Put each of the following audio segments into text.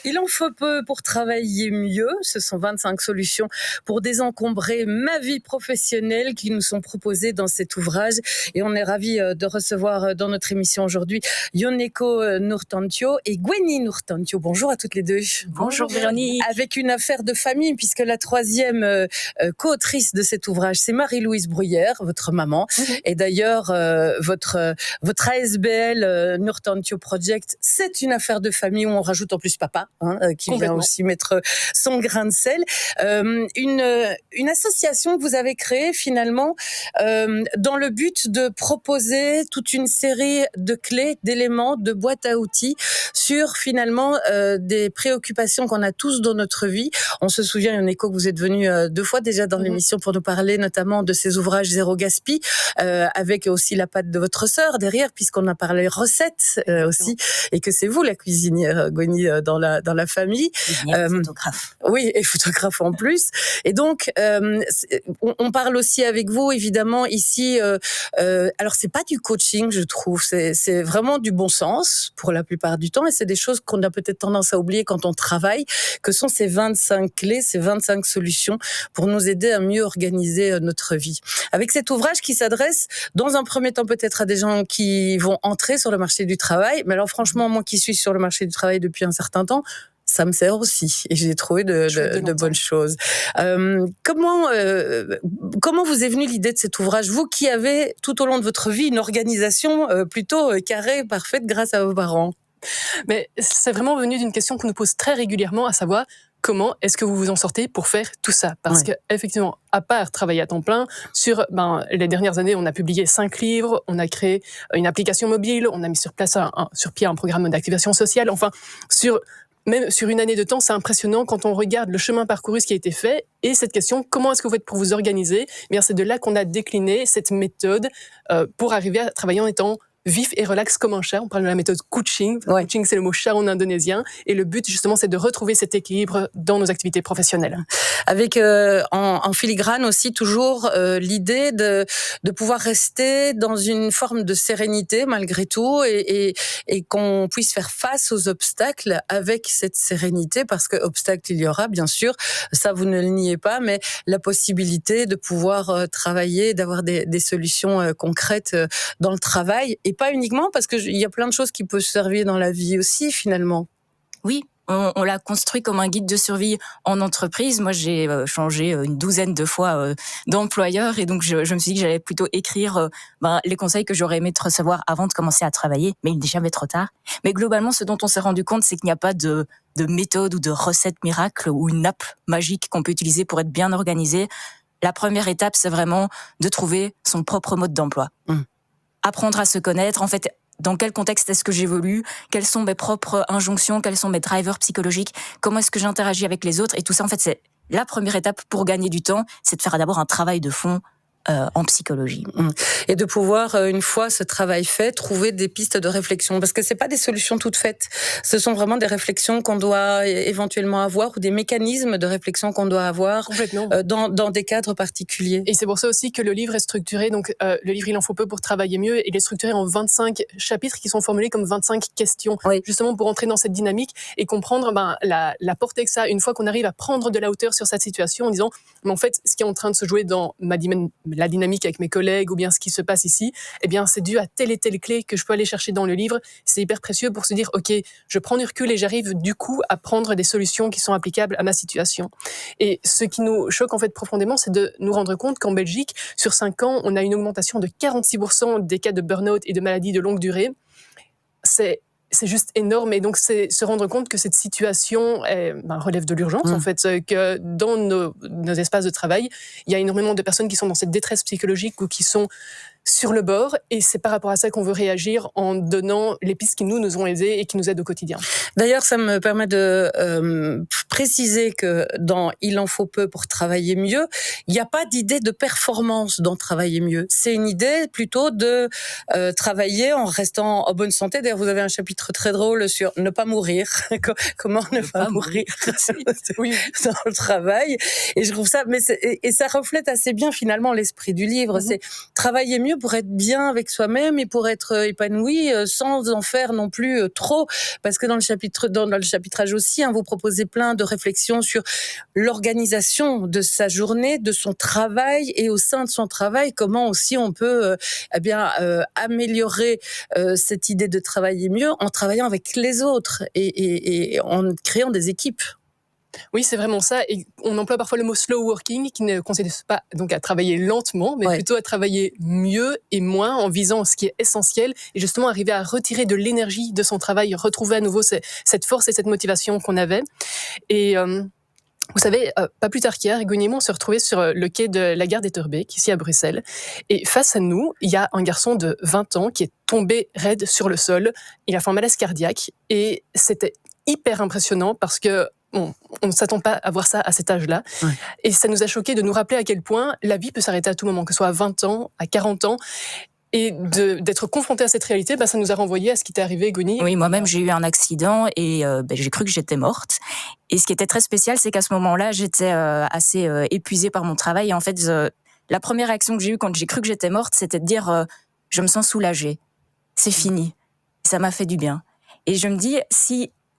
Il en faut peu pour travailler mieux. Ce sont 25 solutions pour désencombrer ma vie professionnelle qui nous sont proposées dans cet ouvrage. Et on est ravis de recevoir dans notre émission aujourd'hui Yoneko Nurtantio et Gwenny Nurtantio. Bonjour à toutes les deux. Bonjour Véronique. Avec une affaire de famille, puisque la troisième co-autrice de cet ouvrage, c'est Marie-Louise Bruyère, votre maman. Et d'ailleurs, votre ASBL Nurtantio Project, c'est une affaire de famille où on rajoute en plus papa, qui vient aussi mettre son grain de sel. Une association que vous avez créée finalement dans le but de proposer toute une série de clés, d'éléments, de boîtes à outils sur finalement des préoccupations qu'on a tous dans notre vie. On se souvient, Yoneko, que vous êtes venu 2 fois déjà dans l'émission pour nous parler notamment de ces ouvrages Zéro Gaspi, avec aussi la patte de votre sœur derrière, puisqu'on a parlé recettes aussi, et que c'est vous la cuisinière, Gwenny, dans la famille. Photographe. Oui, et photographe en plus. Et donc, on parle aussi avec vous, évidemment, ici. Alors, c'est pas du coaching, je trouve. C'est vraiment du bon sens pour la plupart du temps, et c'est des choses qu'on a peut-être tendance à oublier quand on travaille, que sont ces 25 clés, ces 25 solutions pour nous aider à mieux organiser notre vie. Avec cet ouvrage qui s'adresse, dans un premier temps, peut-être à des gens qui vont entrer sur le marché du travail. Mais alors, franchement, moi qui suis sur le marché du travail depuis un certain temps, ça me sert aussi, et j'ai trouvé de bonnes choses. Comment vous est venue l'idée de cet ouvrage, vous qui avez tout au long de votre vie une organisation plutôt carrée, parfaite, grâce à vos parents? Mais c'est vraiment venu d'une question qu'on nous pose très régulièrement, à savoir comment est-ce que vous vous en sortez pour faire tout ça? Parce que effectivement, à part travailler à temps plein, sur les dernières années, on a publié 5 livres, on a créé une application mobile, on a mis sur pied un programme d'activation sociale. Enfin, même sur une année de temps, c'est impressionnant quand on regarde le chemin parcouru, ce qui a été fait, et cette question, comment est-ce que vous faites pour vous organiser? Bien, c'est de là qu'on a décliné cette méthode pour arriver à travailler en étant vif et relax comme un chat. On parle de la méthode Kuching. Kuching, c'est le mot chat en indonésien. Et le but, justement, c'est de retrouver cet équilibre dans nos activités professionnelles. Avec en filigrane aussi toujours l'idée de pouvoir rester dans une forme de sérénité malgré tout, et qu'on puisse faire face aux obstacles avec cette sérénité, parce que obstacles il y aura bien sûr, ça vous ne le niez pas, mais la possibilité de pouvoir travailler, d'avoir des solutions concrètes dans le travail, et pas uniquement, parce qu'il y a plein de choses qui peuvent servir dans la vie aussi finalement. Oui. On l'a construit comme un guide de survie en entreprise. Moi, j'ai changé une 12aine de fois d'employeur, et donc je me suis dit que j'allais plutôt écrire les conseils que j'aurais aimé recevoir avant de commencer à travailler, mais il n'est jamais trop tard. Mais globalement, ce dont on s'est rendu compte, c'est qu'il n'y a pas de méthode ou de recette miracle ou une app magique qu'on peut utiliser pour être bien organisé. La première étape, c'est vraiment de trouver son propre mode d'emploi. Apprendre à se connaître, en fait. Dans quel contexte est-ce que j'évolue? Quelles sont mes propres injonctions? Quels sont mes drivers psychologiques? Comment est-ce que j'interagis avec les autres? Et tout ça, en fait, c'est la première étape pour gagner du temps, c'est de faire d'abord un travail de fond en psychologie. Et de pouvoir, une fois ce travail fait, trouver des pistes de réflexion. Parce que c'est pas des solutions toutes faites. Ce sont vraiment des réflexions qu'on doit éventuellement avoir, ou des mécanismes de réflexion qu'on doit avoir dans des cadres particuliers. Et c'est pour ça aussi que le livre est structuré. Donc, le livre, il en faut peu pour travailler mieux. Il est structuré en 25 chapitres qui sont formulés comme 25 questions. Justement pour entrer dans cette dynamique et comprendre la portée que ça a une fois qu'on arrive à prendre de la hauteur sur cette situation, en disant, mais en fait, ce qui est en train de se jouer dans la dynamique avec mes collègues, ou bien ce qui se passe ici, eh bien, c'est dû à telle et telle clé que je peux aller chercher dans le livre. C'est hyper précieux pour se dire, OK, je prends du recul et j'arrive du coup à prendre des solutions qui sont applicables à ma situation. Et ce qui nous choque en fait profondément, c'est de nous rendre compte qu'en Belgique, sur 5 ans, on a une augmentation de 46% des cas de burn-out et de maladies de longue durée. C'est juste énorme, et donc c'est se rendre compte que cette situation relève de l'urgence en fait, que dans nos espaces de travail, il y a énormément de personnes qui sont dans cette détresse psychologique ou qui sont sur le bord, et c'est par rapport à ça qu'on veut réagir en donnant les pistes qui nous ont aidés et qui nous aident au quotidien. D'ailleurs, ça me permet de préciser que dans Il en faut peu pour travailler mieux, il n'y a pas d'idée de performance dans travailler mieux. C'est une idée plutôt de travailler en restant en bonne santé. D'ailleurs, vous avez un chapitre très drôle sur ne pas mourir. Comment ne pas mourir dans le travail. Et je trouve ça, et ça reflète assez bien finalement l'esprit du livre. C'est travailler mieux pour être bien avec soi-même et pour être épanoui sans en faire non plus trop. Parce que dans le chapitrage aussi, vous proposez plein de réflexions sur l'organisation de sa journée, de son travail et au sein de son travail, comment aussi on peut améliorer cette idée de travailler mieux en travaillant avec les autres et en créant des équipes. Oui, c'est vraiment ça. Et on emploie parfois le mot slow working, qui ne consiste pas donc à travailler lentement, mais plutôt à travailler mieux et moins en visant ce qui est essentiel et justement arriver à retirer de l'énergie de son travail, retrouver à nouveau cette force et cette motivation qu'on avait. Et vous savez, pas plus tard qu'hier, Gwen et moi, on se retrouvait sur le quai de la gare d'Etterbeek, ici à Bruxelles. Et face à nous, il y a un garçon de 20 ans qui est tombé raide sur le sol. Il a fait un malaise cardiaque et c'était hyper impressionnant parce que on ne s'attend pas à voir ça à cet âge-là. Ouais. Et ça nous a choqué de nous rappeler à quel point la vie peut s'arrêter à tout moment, que ce soit à 20 ans, à 40 ans. Et d'être confronté à cette réalité, ça nous a renvoyé à ce qui t'est arrivé, Goni. Oui, moi-même, j'ai eu un accident et j'ai cru que j'étais morte. Et ce qui était très spécial, c'est qu'à ce moment-là, j'étais assez épuisée par mon travail. Et en fait, la première réaction que j'ai eue quand j'ai cru que j'étais morte, c'était de dire je me sens soulagée. C'est fini. Ça m'a fait du bien. Et je me dis,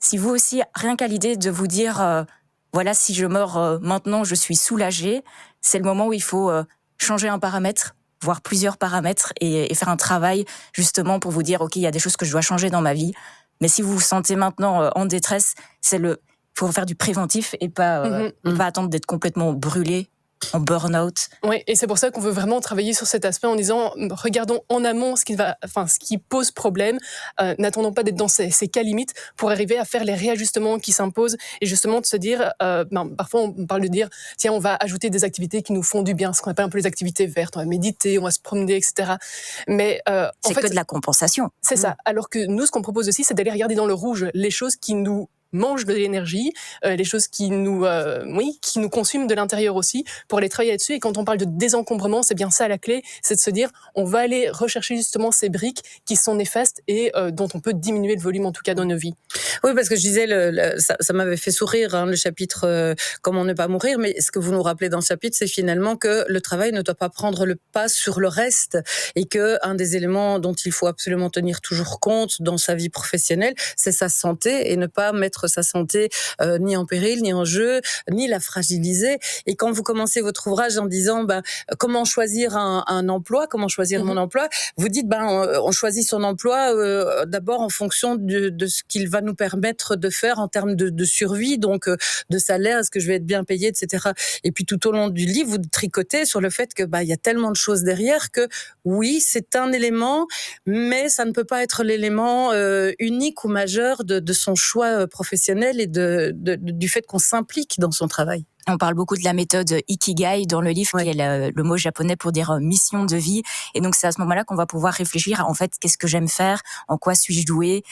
si vous aussi, rien qu'à l'idée de vous dire, voilà, si je meurs maintenant, je suis soulagée, c'est le moment où il faut changer un paramètre, voire plusieurs paramètres, et faire un travail justement pour vous dire, ok, il y a des choses que je dois changer dans ma vie. Mais si vous vous sentez maintenant en détresse, faut faire du préventif et pas attendre d'être complètement brûlé, en burn-out. Oui, et c'est pour ça qu'on veut vraiment travailler sur cet aspect en disant, regardons en amont ce qui pose problème, n'attendons pas d'être dans ces cas limites pour arriver à faire les réajustements qui s'imposent et justement de se dire, parfois on parle de dire, tiens, on va ajouter des activités qui nous font du bien, ce qu'on appelle un peu les activités vertes, on va méditer, on va se promener, etc. Mais c'est que de la compensation. C'est ça. Alors que nous, ce qu'on propose aussi, c'est d'aller regarder dans le rouge les choses qui nous mangent de l'énergie, les choses qui nous consument de l'intérieur aussi, pour aller travailler là-dessus. Et quand on parle de désencombrement, c'est bien ça la clé, c'est de se dire, on va aller rechercher justement ces briques qui sont néfastes et dont on peut diminuer le volume en tout cas dans nos vies. Oui, parce que je disais, ça m'avait fait sourire, le chapitre Comment ne pas mourir, mais ce que vous nous rappelez dans ce chapitre, c'est finalement que le travail ne doit pas prendre le pas sur le reste et que un des éléments dont il faut absolument tenir toujours compte dans sa vie professionnelle, c'est sa santé et ne pas mettre sa santé ni en péril, ni en jeu, ni la fragiliser. Et quand vous commencez votre ouvrage en disant comment choisir un emploi, comment choisir mon emploi, vous dites on choisit son emploi d'abord en fonction de ce qu'il va nous permettre de faire en termes de survie, donc de salaire, est-ce que je vais être bien payé, etc. Et puis tout au long du livre, vous tricotez sur le fait que il y a tellement de choses derrière que oui, c'est un élément, mais ça ne peut pas être l'élément unique ou majeur de son choix professionnel et du fait qu'on s'implique dans son travail. On parle beaucoup de la méthode Ikigai dans le livre, qui est le mot japonais pour dire mission de vie. Et donc, c'est à ce moment-là qu'on va pouvoir réfléchir à, en fait, qu'est-ce que j'aime faire, en quoi suis-je douée,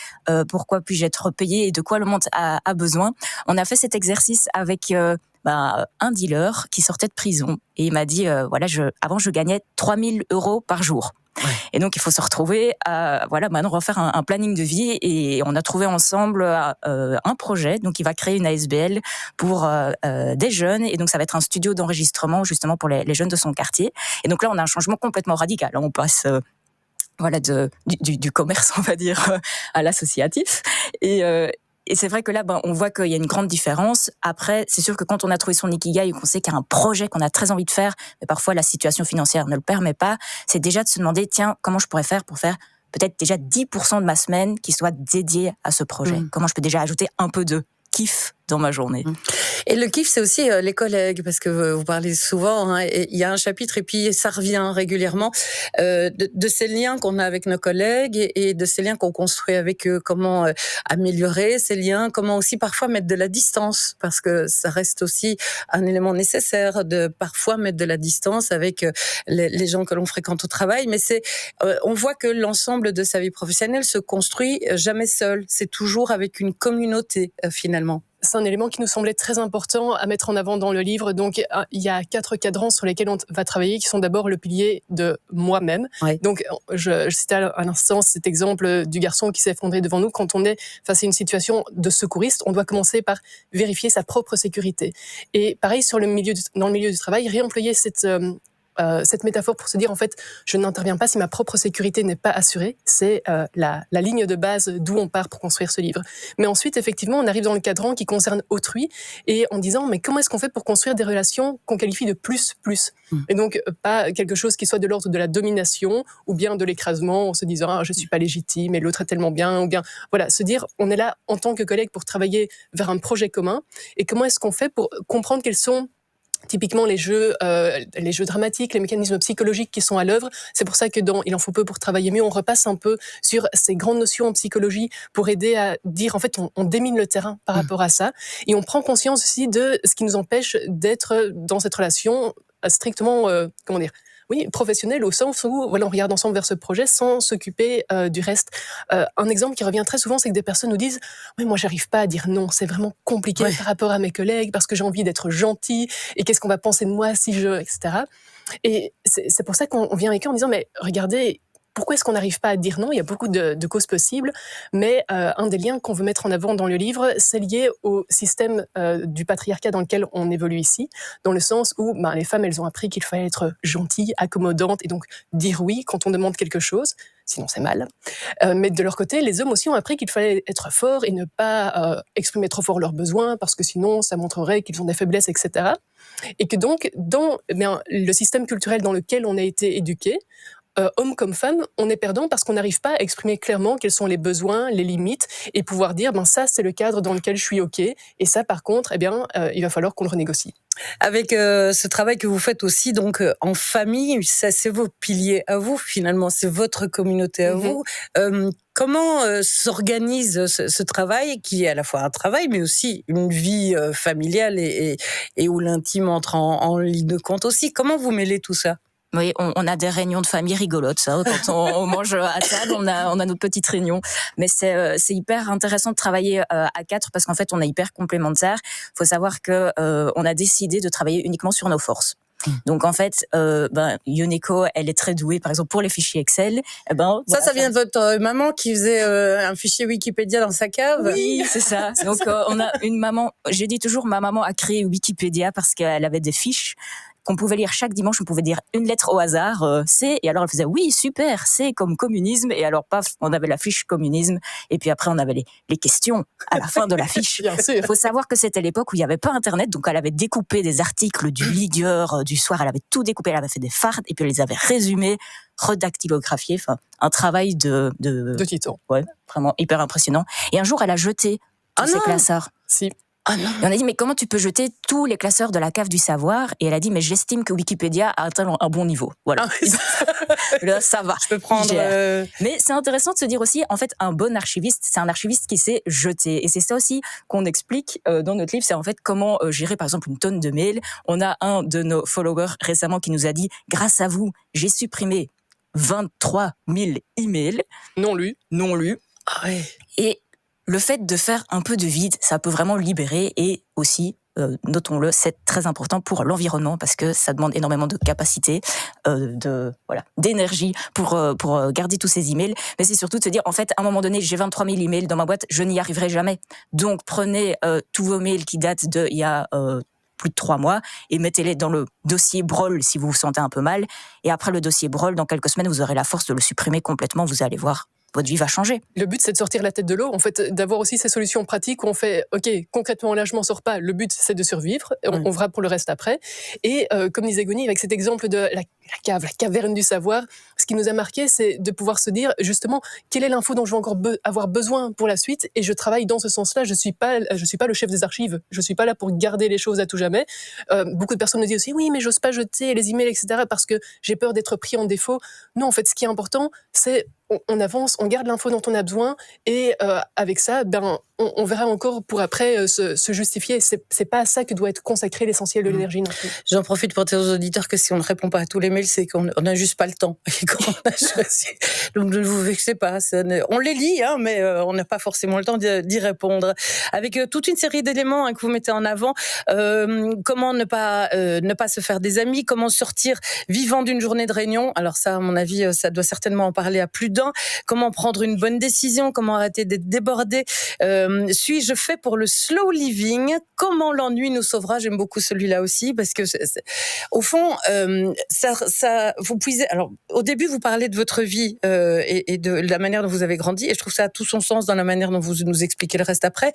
pourquoi puis-je être payée et de quoi le monde a besoin. On a fait cet exercice avec un dealer qui sortait de prison. Et il m'a dit, avant, je gagnais 3 000 € par jour. Ouais. Et donc, il faut se retrouver maintenant, on va faire un planning de vie et on a trouvé ensemble un projet. Donc, il va créer une ASBL pour des jeunes et donc, ça va être un studio d'enregistrement justement pour les jeunes de son quartier. Et donc là, on a un changement complètement radical. Là, on passe du commerce, on va dire, à l'associatif. Et c'est vrai que là, on voit qu'il y a une grande différence. Après, c'est sûr que quand on a trouvé son Ikigai et qu'on sait qu'il y a un projet qu'on a très envie de faire, mais parfois la situation financière ne le permet pas, c'est déjà de se demander, tiens, comment je pourrais faire pour faire peut-être déjà 10% de ma semaine qui soit dédiée à ce projet. Comment je peux déjà ajouter un peu de kiff dans ma journée. Et le kiff, c'est aussi les collègues, parce que vous parlez souvent, il y a un chapitre et puis ça revient régulièrement, de ces liens qu'on a avec nos collègues et de ces liens qu'on construit avec eux, comment améliorer ces liens, comment aussi parfois mettre de la distance, parce que ça reste aussi un élément nécessaire de parfois mettre de la distance avec les gens que l'on fréquente au travail, mais on voit que l'ensemble de sa vie professionnelle se construit jamais seul, c'est toujours avec une communauté finalement. C'est un élément qui nous semblait très important à mettre en avant dans le livre. Donc, il y a 4 cadrans sur lesquels on va travailler, qui sont d'abord le pilier de moi-même. Oui. Donc, je citais à l'instant cet exemple du garçon qui s'est effondré devant nous. Quand on est face à une situation de secouriste, on doit commencer par vérifier sa propre sécurité. Et pareil, dans le milieu du travail, réemployer cette métaphore pour se dire, en fait, je n'interviens pas si ma propre sécurité n'est pas assurée. C'est la ligne de base d'où on part pour construire ce livre. Mais ensuite, effectivement, on arrive dans le cadran qui concerne autrui et en disant, mais comment est-ce qu'on fait pour construire des relations qu'on qualifie de plus. Et donc, pas quelque chose qui soit de l'ordre de la domination ou bien de l'écrasement en se disant, ah, je suis pas légitime et l'autre est tellement bien, ou bien, voilà, se dire, on est là en tant que collègue pour travailler vers un projet commun et comment est-ce qu'on fait pour comprendre quels sont typiquement les jeux dramatiques, les mécanismes psychologiques qui sont à l'œuvre. C'est pour ça que dans Il en faut peu pour travailler mieux, on repasse un peu sur ces grandes notions en psychologie pour aider à dire, en fait, on démine le terrain par rapport à ça. Et on prend conscience aussi de ce qui nous empêche d'être dans cette relation strictement, professionnelle, au sens où voilà, on regarde ensemble vers ce projet sans s'occuper du reste. Un exemple qui revient très souvent, c'est que des personnes nous disent « Oui, moi, j'arrive pas à dire non, c'est vraiment compliqué par rapport à mes collègues parce que j'ai envie d'être gentil et qu'est-ce qu'on va penser de moi si je... » etc. Et c'est pour ça qu'on vient avec eux en disant « Mais regardez, pourquoi est-ce qu'on n'arrive pas à dire non ? Il y a beaucoup de causes possibles, mais un des liens qu'on veut mettre en avant dans le livre, c'est lié au système du patriarcat dans lequel on évolue ici, dans le sens où les femmes, elles ont appris qu'il fallait être gentilles, accommodantes, et donc dire oui quand on demande quelque chose, sinon c'est mal. Mais de leur côté, les hommes aussi ont appris qu'il fallait être forts et ne pas exprimer trop fort leurs besoins, parce que sinon, ça montrerait qu'ils ont des faiblesses, etc. Et que donc, dans le système culturel dans lequel on a été éduqués, hommes comme femmes, on est perdant parce qu'on n'arrive pas à exprimer clairement quels sont les besoins, les limites, et pouvoir dire, ça, c'est le cadre dans lequel je suis OK, et ça, par contre, il va falloir qu'on le renégocie. Avec ce travail que vous faites aussi donc en famille, ça c'est vos piliers à vous finalement, c'est votre communauté à vous. Comment s'organise ce travail qui est à la fois un travail mais aussi une vie familiale et où l'intime entre en ligne de compte aussi. Comment vous mêlez tout ça ? Oui, on a des réunions de famille rigolotes, ça. Quand on mange à table, on a nos petites réunions. Mais c'est hyper intéressant de travailler à 4 parce qu'en fait, on est hyper complémentaires. Faut savoir que on a décidé de travailler uniquement sur nos forces. Donc en fait, Yoneko, elle est très douée, par exemple pour les fichiers Excel. Ça vient de votre maman qui faisait un fichier Wikipédia dans sa cave. Oui, c'est ça. Donc on a une maman. J'ai dit toujours, ma maman a créé Wikipédia parce qu'elle avait des fiches qu'on pouvait lire chaque dimanche. On pouvait dire une lettre au hasard, C, et alors elle faisait oui, super, C comme communisme, et alors paf, on avait la fiche communisme, et puis après on avait les questions à la fin de la fiche. Il faut savoir que c'était l'époque où il n'y avait pas Internet, donc elle avait découpé des articles du Ligueur, du Soir, elle avait tout découpé, elle avait fait des fardes, et puis elle les avait résumés, redactylographiés, enfin un travail de titan. Ouais, vraiment hyper impressionnant. Et un jour, elle a jeté tous ses classeurs. Si. Et on a dit, mais comment tu peux jeter tous les classeurs de la cave du savoir ? Et elle a dit, mais j'estime que Wikipédia a atteint un bon niveau. Voilà. Là, ça va. Je peux prendre... Mais c'est intéressant de se dire aussi, en fait, un bon archiviste, c'est un archiviste qui sait jeter. Et c'est ça aussi qu'on explique dans notre livre, c'est en fait comment gérer, par exemple, une tonne de mails. On a un de nos followers récemment qui nous a dit, grâce à vous, j'ai supprimé 23 000 emails. Non lus. Ah ouais. Et le fait de faire un peu de vide, ça peut vraiment libérer, et aussi, notons-le, c'est très important pour l'environnement parce que ça demande énormément de capacité, d'énergie pour garder tous ces emails. Mais c'est surtout de se dire, en fait, à un moment donné, j'ai 23 000 emails dans ma boîte, je n'y arriverai jamais. Donc, prenez tous vos mails qui datent d'il y a plus de 3 mois et mettez-les dans le dossier Brol si vous vous sentez un peu mal. Et après le dossier Brol, dans quelques semaines, vous aurez la force de le supprimer complètement. Vous allez voir, votre vie va changer. Le but, c'est de sortir la tête de l'eau, en fait, d'avoir aussi ces solutions pratiques où on fait, OK, concrètement, là, je m'en sors pas. Le but, c'est de survivre. On verra pour le reste après. Et comme disait Goni, avec cet exemple de la cave, la caverne du savoir, ce qui nous a marqué, c'est de pouvoir se dire, justement, quelle est l'info dont je vais encore avoir besoin pour la suite. Et je travaille dans ce sens-là. Je suis pas le chef des archives. Je suis pas là pour garder les choses à tout jamais. Beaucoup de personnes me disent aussi, oui, mais j'ose pas jeter les emails, etc., parce que j'ai peur d'être pris en défaut. Non, en fait, ce qui est important, c'est on avance, on garde l'info dont on a besoin, et avec ça, on verra encore pour après se justifier. C'est pas à ça que doit être consacré l'essentiel de l'énergie non plus. J'en profite pour dire aux auditeurs que si on ne répond pas à tous les mails, c'est qu'on n'a juste pas le temps. Et qu'on a choisi. Donc ne vous vexez pas. On les lit, mais on n'a pas forcément le temps d'y répondre. Avec toute une série d'éléments que vous mettez en avant, comment ne pas se faire des amis, comment sortir vivant d'une journée de réunion. Alors ça, à mon avis, ça doit certainement en parler à plus soudain, comment prendre une bonne décision, comment arrêter d'être débordé. Suis-je fait pour le slow living? Comment l'ennui nous sauvera? J'aime beaucoup celui-là aussi parce que au fond, ça vous puisez. Alors, au début, vous parlez de votre vie et de la manière dont vous avez grandi, et je trouve ça a tout son sens dans la manière dont vous nous expliquez le reste après,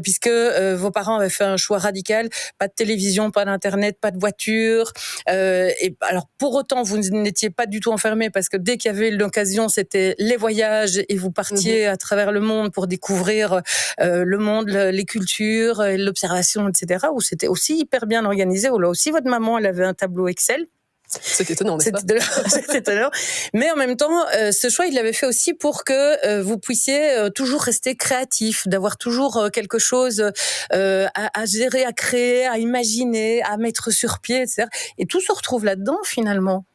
puisque vos parents avaient fait un choix radical, pas de télévision, pas d'internet, pas de voiture, et alors pour autant vous n'étiez pas du tout enfermés, parce que dès qu'il y avait l'occasion, c'était les voyages et vous partiez à travers le monde pour découvrir le monde, les cultures, l'observation, etc. Où c'était aussi hyper bien organisé, où là aussi votre maman elle avait un tableau Excel. C'est étonnant, n'est-ce pas? C'est étonnant. Mais en même temps, ce choix, il l'avait fait aussi pour que vous puissiez toujours rester créatif, d'avoir toujours quelque chose à gérer, à créer, à imaginer, à mettre sur pied, etc. Et tout se retrouve là-dedans, finalement.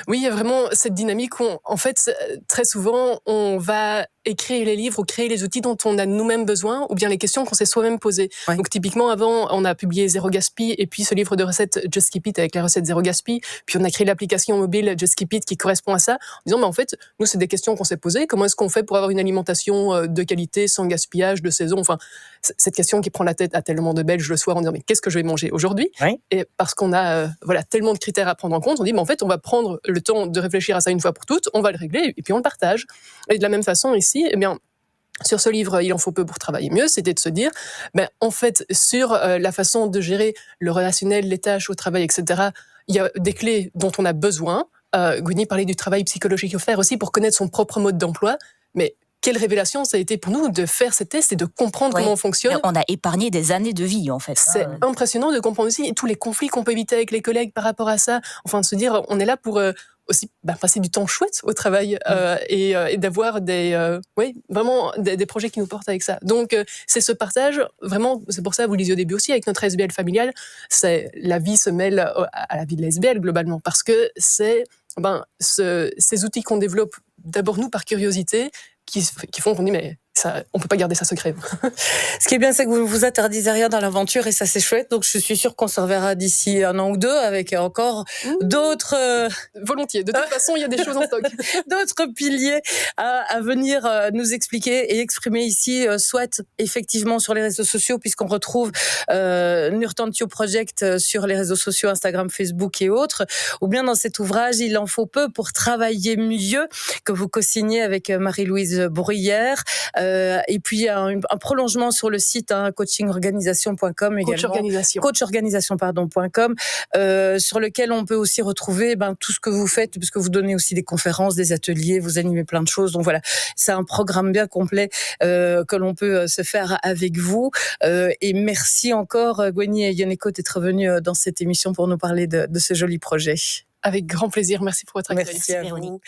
Oui, il y a vraiment cette dynamique où, en fait, très souvent, on va écrire les livres ou créer les outils dont on a nous-mêmes besoin, ou bien les questions qu'on s'est soi-même posées. Ouais. Donc typiquement, avant, on a publié Zéro Gaspi, et puis ce livre de recettes Just Keep It avec les recettes Zéro Gaspi, puis on a créé l'application mobile Just Keep It qui correspond à ça, en disant, mais en fait, nous, c'est des questions qu'on s'est posées. Comment est-ce qu'on fait pour avoir une alimentation de qualité, sans gaspillage, de saison? Enfin, cette question qui prend la tête à tellement de Belges le soir en disant, mais qu'est-ce que je vais manger aujourd'hui? Ouais. Et parce qu'on a voilà, tellement de critères à prendre en compte, on dit, mais en fait, on va prendre le temps de réfléchir à ça une fois pour toutes, on va le régler, et puis on le partage. Et de la même façon, ici, eh bien, sur ce livre, Il en faut peu pour travailler mieux, c'était de se dire, ben, en fait, sur la façon de gérer le relationnel, les tâches au travail, etc., il y a des clés dont on a besoin. Gwynny parlait du travail psychologique à faire aussi pour connaître son propre mode d'emploi, mais quelle révélation ça a été pour nous de faire ces tests et de comprendre comment on fonctionne. On a épargné des années de vie, en fait. C'est impressionnant de comprendre aussi tous les conflits qu'on peut éviter avec les collègues par rapport à ça. Enfin, de se dire, on est là pour aussi passer du temps chouette au travail et d'avoir vraiment des projets qui nous portent avec ça. Donc, c'est ce partage, vraiment, c'est pour ça, vous le disiez au début aussi, avec notre SBL familiale, c'est la vie se mêle à la vie de la SBL, globalement, parce que c'est ces outils qu'on développe, d'abord nous, par curiosité, qui font qu'on dit, mais ça, on peut pas garder ça secret. Ce qui est bien, c'est que vous ne vous interdisez rien dans l'aventure, et ça, c'est chouette. Donc, je suis sûre qu'on se reverra d'ici 1 an ou 2 avec encore d'autres... Volontiers. De toute façon, il y a des choses en stock. D'autres piliers à venir nous expliquer et exprimer ici, soit effectivement sur les réseaux sociaux, puisqu'on retrouve Nurtantio Project sur les réseaux sociaux, Instagram, Facebook et autres, ou bien dans cet ouvrage, Il en faut peu pour travailler mieux, que vous co-signez avec Marie-Louise Bruyère. Et puis un prolongement sur le site coachingorganisation.com également, coachorganisation.com, sur lequel on peut aussi retrouver tout ce que vous faites, parce que vous donnez aussi des conférences, des ateliers, vous animez plein de choses. Donc voilà, c'est un programme bien complet que l'on peut se faire avec vous. Et merci encore Gwynny et Yoneko d'être venus dans cette émission pour nous parler de ce joli projet. Avec grand plaisir, merci pour votre accueil. Merci à vous.